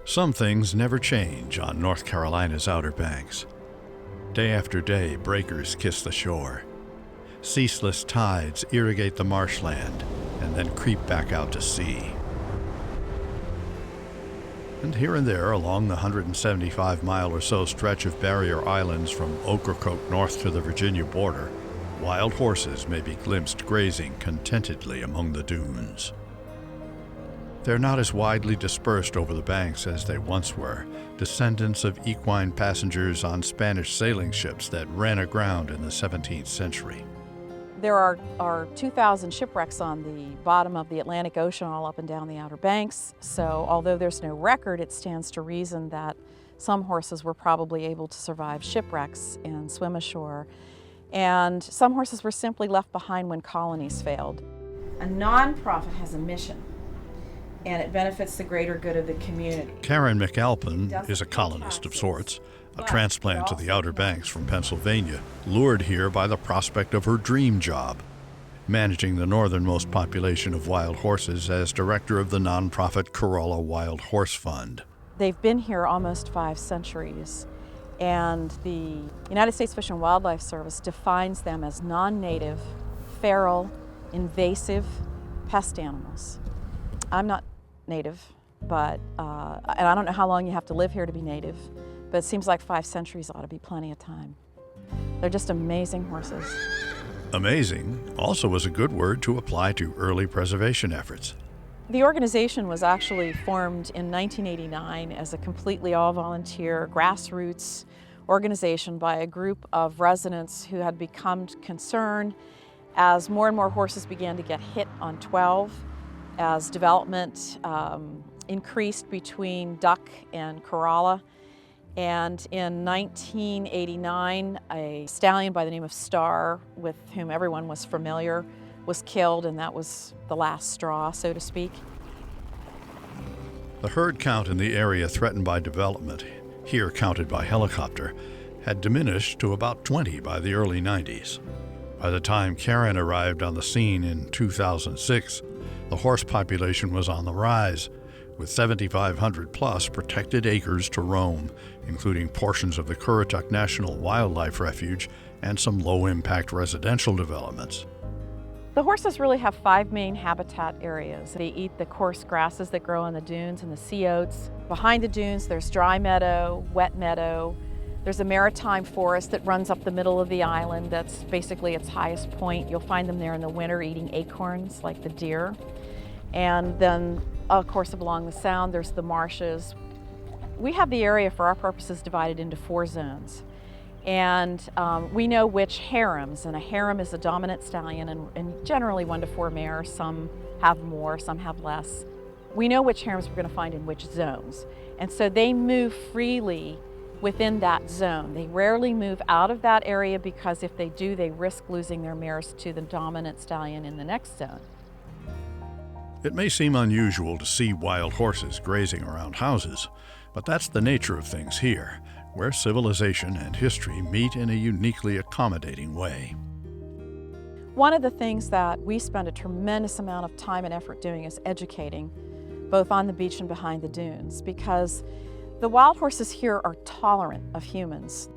Some things never change on North Carolina's Outer Banks. Day after day, breakers kiss the shore. Ceaseless tides irrigate the marshland and then creep back out to sea. And here and there, along the 175-mile or so stretch of barrier islands from Ocracoke north to the Virginia border, wild horses may be glimpsed grazing contentedly among the dunes. They're not as widely dispersed over the banks as they once were, descendants of equine passengers on Spanish sailing ships that ran aground in the 17th century. There are 2,000 shipwrecks on the bottom of the Atlantic Ocean all up and down the Outer Banks, so although there's no record, it stands to reason that some horses were probably able to survive shipwrecks and swim ashore, and some horses were simply left behind when colonies failed. A nonprofit has a mission, and it benefits the greater good of the community. Karen McAlpin is a colonist of sorts, a transplant to the Outer Banks from Pennsylvania, lured here by the prospect of her dream job, managing the northernmost population of wild horses as director of the nonprofit Corolla Wild Horse Fund. They've been here almost 5 centuries, and the United States Fish and Wildlife Service defines them as non-native, feral, invasive pest animals. I'm not native, but and I don't know how long you have to live here to be native, but it seems like 5 centuries ought to be plenty of time. They're just amazing horses. Amazing also was a good word to apply to early preservation efforts. The organization was actually formed in 1989 as a completely all-volunteer, grassroots organization by a group of residents who had become concerned as more and more horses began to get hit on 12, as development increased between Duck and Corolla. And in 1989, a stallion by the name of Star, with whom everyone was familiar, was killed, and that was the last straw, so to speak. The herd count in the area threatened by development, here counted by helicopter, had diminished to about 20 by the early 90s. By the time Karen arrived on the scene in 2006, the horse population was on the rise, with 7,500 plus protected acres to roam, including portions of the Currituck National Wildlife Refuge and some low-impact residential developments. The horses really have 5 main habitat areas. They eat the coarse grasses that grow on the dunes and the sea oats. Behind the dunes, there's dry meadow, wet meadow. There's a maritime forest that runs up the middle of the island. That's basically its highest point. You'll find them there in the winter eating acorns like the deer. And then, of course, along the Sound, there's the marshes. We have the area, for our purposes, divided into 4 zones. And we know which harems, and a harem is a dominant stallion, and generally 1 to 4 mares. Some have more, some have less. We know which harems we're going to find in which zones. And so they move freely within that zone. They rarely move out of that area because if they do, they risk losing their mares to the dominant stallion in the next zone. It may seem unusual to see wild horses grazing around houses, but that's the nature of things here, where civilization and history meet in a uniquely accommodating way. One of the things that we spend a tremendous amount of time and effort doing is educating, both on the beach and behind the dunes, because the wild horses here are tolerant of humans.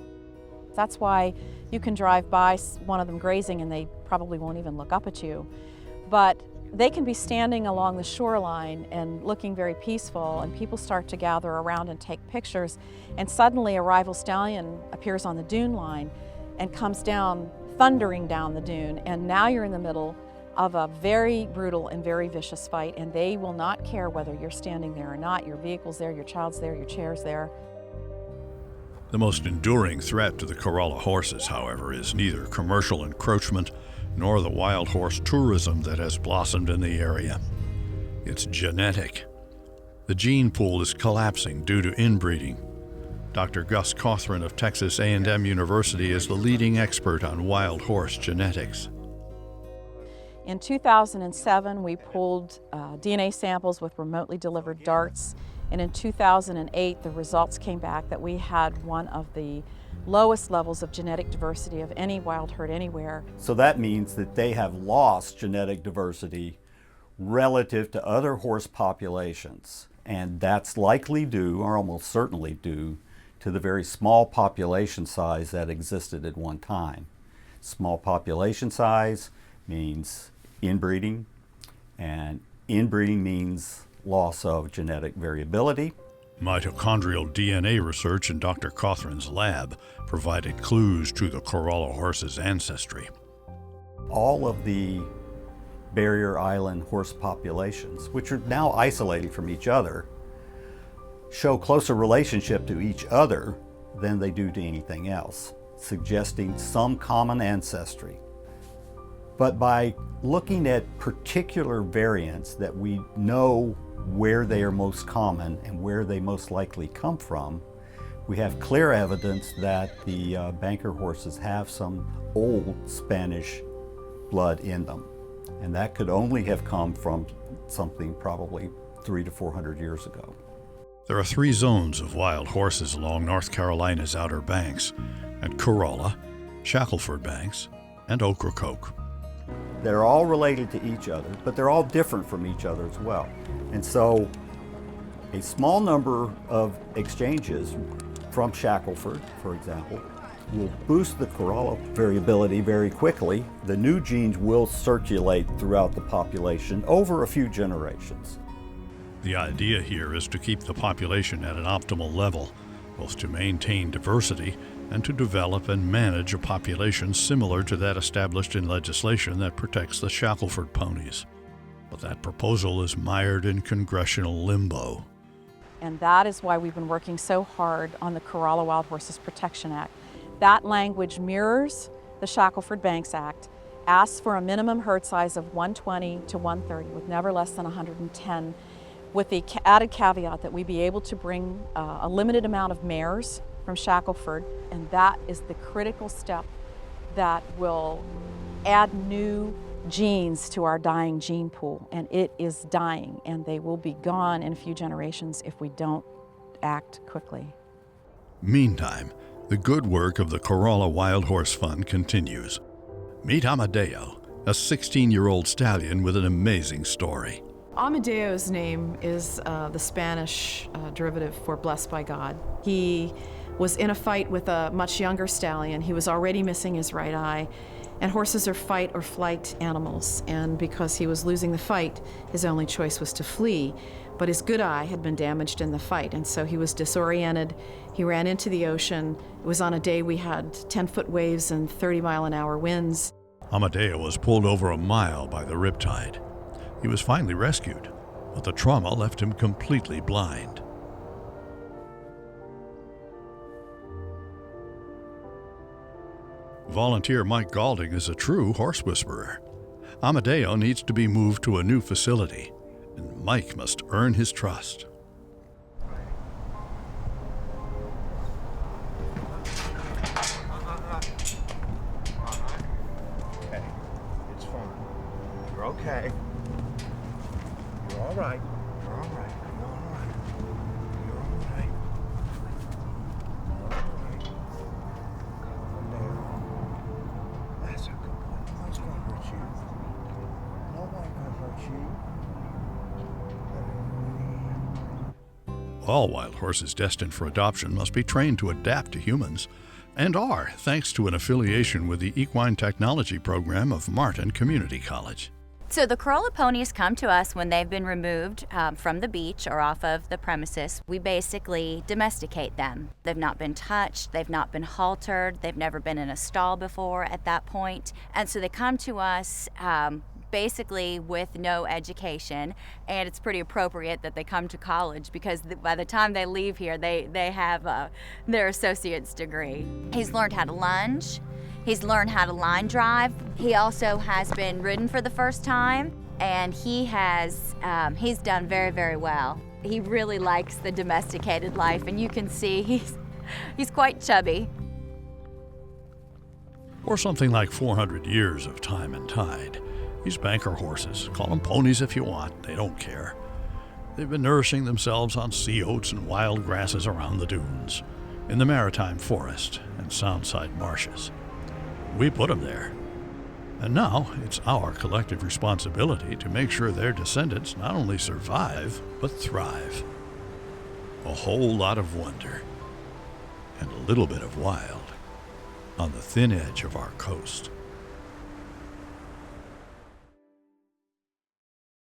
That's why you can drive by one of them grazing and they probably won't even look up at you. But they can be standing along the shoreline and looking very peaceful, and people start to gather around and take pictures, and suddenly a rival stallion appears on the dune line and comes down, thundering down the dune, and now you're in the middle of a very brutal and very vicious fight, and they will not care whether you're standing there or not. Your vehicle's there, your child's there, your chair's there. The most enduring threat to the Corolla horses, however, is neither commercial encroachment nor the wild horse tourism that has blossomed in the area. It's genetic. The gene pool is collapsing due to inbreeding. Dr. Gus Cawthron of Texas A&M University is the leading expert on wild horse genetics. In 2007, we pulled DNA samples with remotely delivered darts, and in 2008, the results came back that we had one of the lowest levels of genetic diversity of any wild herd anywhere. So that means that they have lost genetic diversity relative to other horse populations. And that's likely due, or almost certainly due, to the very small population size that existed at one time. Small population size means inbreeding, and inbreeding means loss of genetic variability. Mitochondrial DNA research in Dr. Cothran's lab provided clues to the Corolla horse's ancestry. All of the barrier island horse populations, which are now isolated from each other, show closer relationship to each other than they do to anything else, suggesting some common ancestry. But by looking at particular variants that we know where they are most common and where they most likely come from, we have clear evidence that the banker horses have some old Spanish blood in them. And that could only have come from something probably 300 to 400 years ago. There are 3 zones of wild horses along North Carolina's Outer Banks, at Corolla, Shackelford Banks, and Ocracoke. They're all related to each other, but they're all different from each other as well. And so a small number of exchanges from Shackelford, for example, will boost the Corolla variability very quickly. The new genes will circulate throughout the population over a few generations. The idea here is to keep the population at an optimal level, both to maintain diversity and to develop and manage a population similar to that established in legislation that protects the Shackelford ponies. But that proposal is mired in congressional limbo. And that is why we've been working so hard on the Corolla Wild Horses Protection Act. That language mirrors the Shackelford Banks Act, asks for a minimum herd size of 120 to 130 with never less than 110, with the added caveat that we be able to bring a limited amount of mares from Shackelford, and that is the critical step that will add new genes to our dying gene pool, and it is dying, and they will be gone in a few generations if we don't act quickly. Meantime, the good work of the Corolla Wild Horse Fund continues. Meet Amadeo, a 16-year-old stallion with an amazing story. Amadeo's name is the Spanish derivative for blessed by God. He was in a fight with a much younger stallion. He was already missing his right eye, and horses are fight or flight animals, and because he was losing the fight, his only choice was to flee. But his good eye had been damaged in the fight, and so he was disoriented. He ran into the ocean. It was on a day we had 10-foot waves and 30-mile-an-hour winds. Amadeo was pulled over a mile by the riptide. He was finally rescued, but the trauma left him completely blind. Volunteer Mike Galding is a true horse whisperer. Amadeo needs to be moved to a new facility, and Mike must earn his trust. Okay, it's fine. You're okay. You're all right. You're all right. You're all right. You're all right. You're all right. Calm down. That's a good one. Nobody's gonna hurt you. Nobody's gonna hurt you. All wild horses destined for adoption must be trained to adapt to humans, and are, thanks to an affiliation with the Equine Technology Program of Martin Community College. So the Corolla ponies come to us when they've been removed from the beach or off of the premises. We basically domesticate them. They've not been touched, they've not been haltered, they've never been in a stall before at that point. And so they come to us basically with no education, and it's pretty appropriate that they come to college because by the time they leave here, they have their associate's degree. He's learned how to lunge. He's learned how to line drive. He also has been ridden for the first time, and he's done very, very well. He really likes the domesticated life, and you can see he's quite chubby. For something like 400 years of time and tide, these banker horses, call them ponies if you want, they don't care. They've been nourishing themselves on sea oats and wild grasses around the dunes, in the maritime forest and soundside marshes. We put them there. And now it's our collective responsibility to make sure their descendants not only survive, but thrive. a whole lot of wonder, and a little bit of wild on the thin edge of our coast.